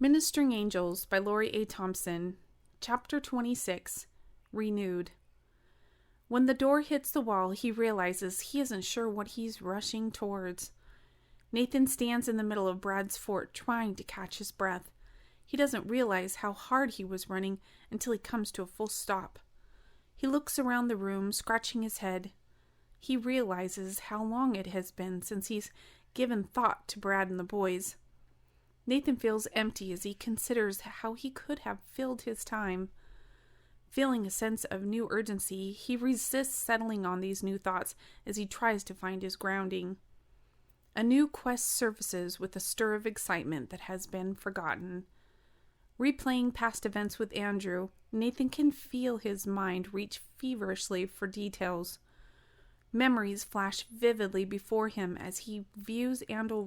Ministering Angels by Lori A. Thompson, Chapter 26, Renewed. When the door hits the wall, he realizes he isn't sure what he's rushing towards. Nathan stands in the middle of Brad's fort trying to catch his breath. He doesn't realize how hard he was running until he comes to a full stop. He looks around the room, scratching his head. He realizes how long it has been since he's given thought to Brad and the boys. Nathan feels empty as he considers how he could have filled his time. Feeling a sense of new urgency, he resists settling on these new thoughts as he tries to find his grounding. A new quest surfaces with a stir of excitement that has been forgotten. Replaying past events with Andrew, Nathan can feel his mind reach feverishly for details. Memories flash vividly before him as he views Andrew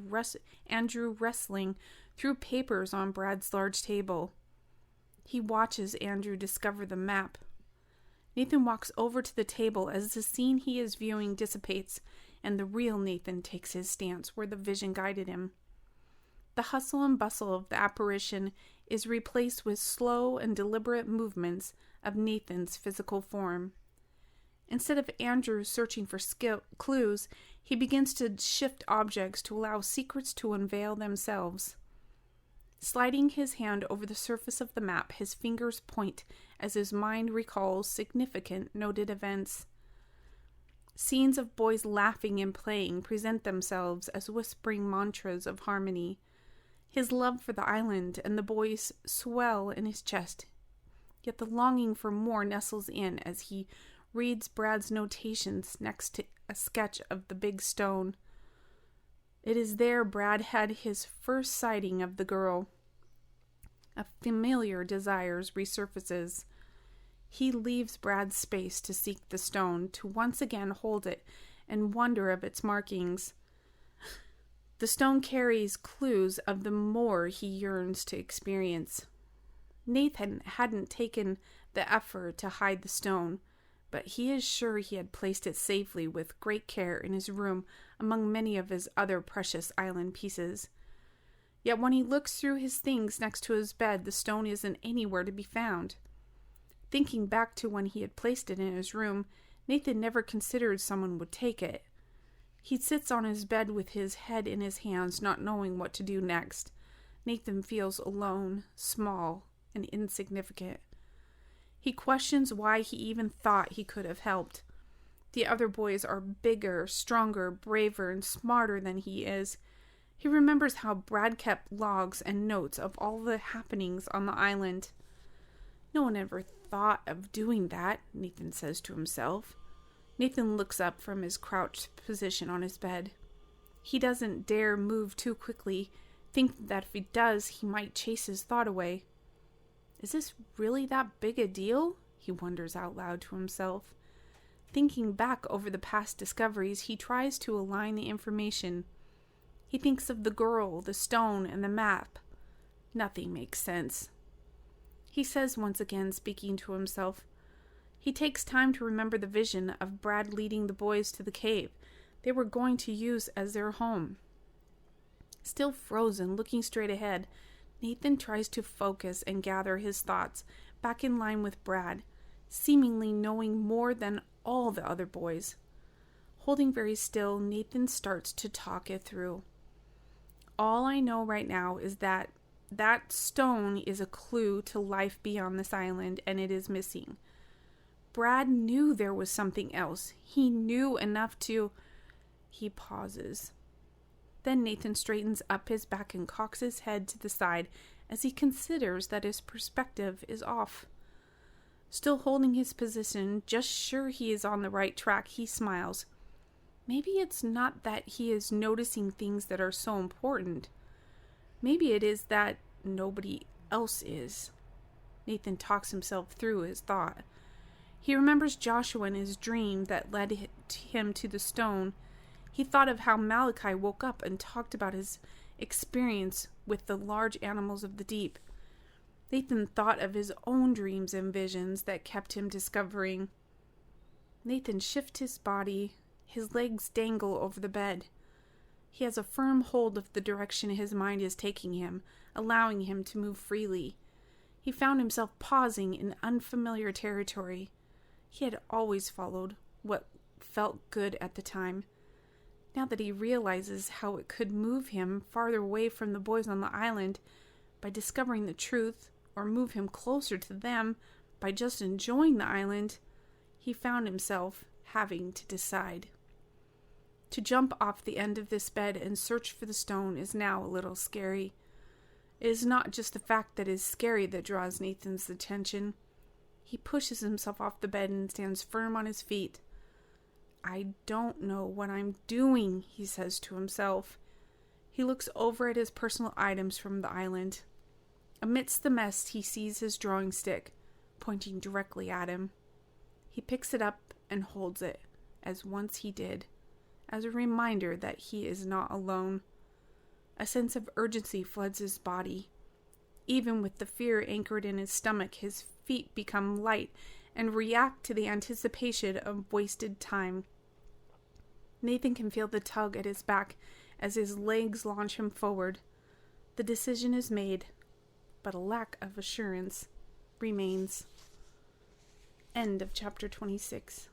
wrestling through papers on Brad's large table. He watches Andrew discover the map. Nathan walks over to the table as the scene he is viewing dissipates, and the real Nathan takes his stance where the vision guided him. The hustle and bustle of the apparition is replaced with slow and deliberate movements of Nathan's physical form. Instead of Andrew searching for clues, he begins to shift objects to allow secrets to unveil themselves. Sliding his hand over the surface of the map, his fingers point as his mind recalls significant noted events. Scenes of boys laughing and playing present themselves as whispering mantras of harmony. His love for the island and the boys swell in his chest, yet the longing for more nestles in as he reads Brad's notations next to a sketch of the big stone. It is there Brad had his first sighting of the girl. A familiar desire resurfaces. He leaves Brad's space to seek the stone, to once again hold it and wonder of its markings. The stone carries clues of the more he yearns to experience. Nathan hadn't taken the effort to hide the stone, but he is sure he had placed it safely with great care in his room among many of his other precious island pieces. Yet when he looks through his things next to his bed, the stone isn't anywhere to be found. Thinking back to when he had placed it in his room, Nathan never considered someone would take it. He sits on his bed with his head in his hands, not knowing what to do next. Nathan feels alone, small, and insignificant. He questions why he even thought he could have helped. The other boys are bigger, stronger, braver, and smarter than he is. He remembers how Brad kept logs and notes of all the happenings on the island. No one ever thought of doing that, Nathan says to himself. Nathan looks up from his crouched position on his bed. He doesn't dare move too quickly, thinking that if he does, he might chase his thought away. Is this really that big a deal? He wonders out loud to himself. Thinking back over the past discoveries, he tries to align the information. He thinks of the girl, the stone, and the map. Nothing makes sense. He says once again, speaking to himself. He takes time to remember the vision of Brad leading the boys to the cave they were going to use as their home. Still frozen, looking straight ahead, Nathan tries to focus and gather his thoughts back in line with Brad, seemingly knowing more than all the other boys. Holding very still, Nathan starts to talk it through. All I know right now is that stone is a clue to life beyond this island, and it is missing. Brad knew there was something else. He knew enough to... He pauses. Then Nathan straightens up his back and cocks his head to the side as he considers that his perspective is off. Still holding his position, just sure he is on the right track, he smiles. Maybe it's not that he is noticing things that are so important. Maybe it is that nobody else is. Nathan talks himself through his thought. He remembers Joshua and his dream that led him to the stone. He thought of how Malachi woke up and talked about his experience with the large animals of the deep. Nathan thought of his own dreams and visions that kept him discovering. Nathan shifts his body. His legs dangle over the bed. He has a firm hold of the direction his mind is taking him, allowing him to move freely. He found himself pausing in unfamiliar territory. He had always followed what felt good at the time. Now that he realizes how it could move him farther away from the boys on the island by discovering the truth, or move him closer to them by just enjoying the island, he found himself having to decide. To jump off the end of this bed and search for the stone is now a little scary. It is not just the fact that it is scary that draws Nathan's attention. He pushes himself off the bed and stands firm on his feet. "I don't know what I'm doing," he says to himself. He looks over at his personal items from the island. Amidst the mess, he sees his drawing stick, pointing directly at him. He picks it up and holds it, as once he did, as a reminder that he is not alone. A sense of urgency floods his body. Even with the fear anchored in his stomach, his feet become light and react to the anticipation of wasted time. Nathan can feel the tug at his back as his legs launch him forward. The decision is made, but a lack of assurance remains. End of chapter 26.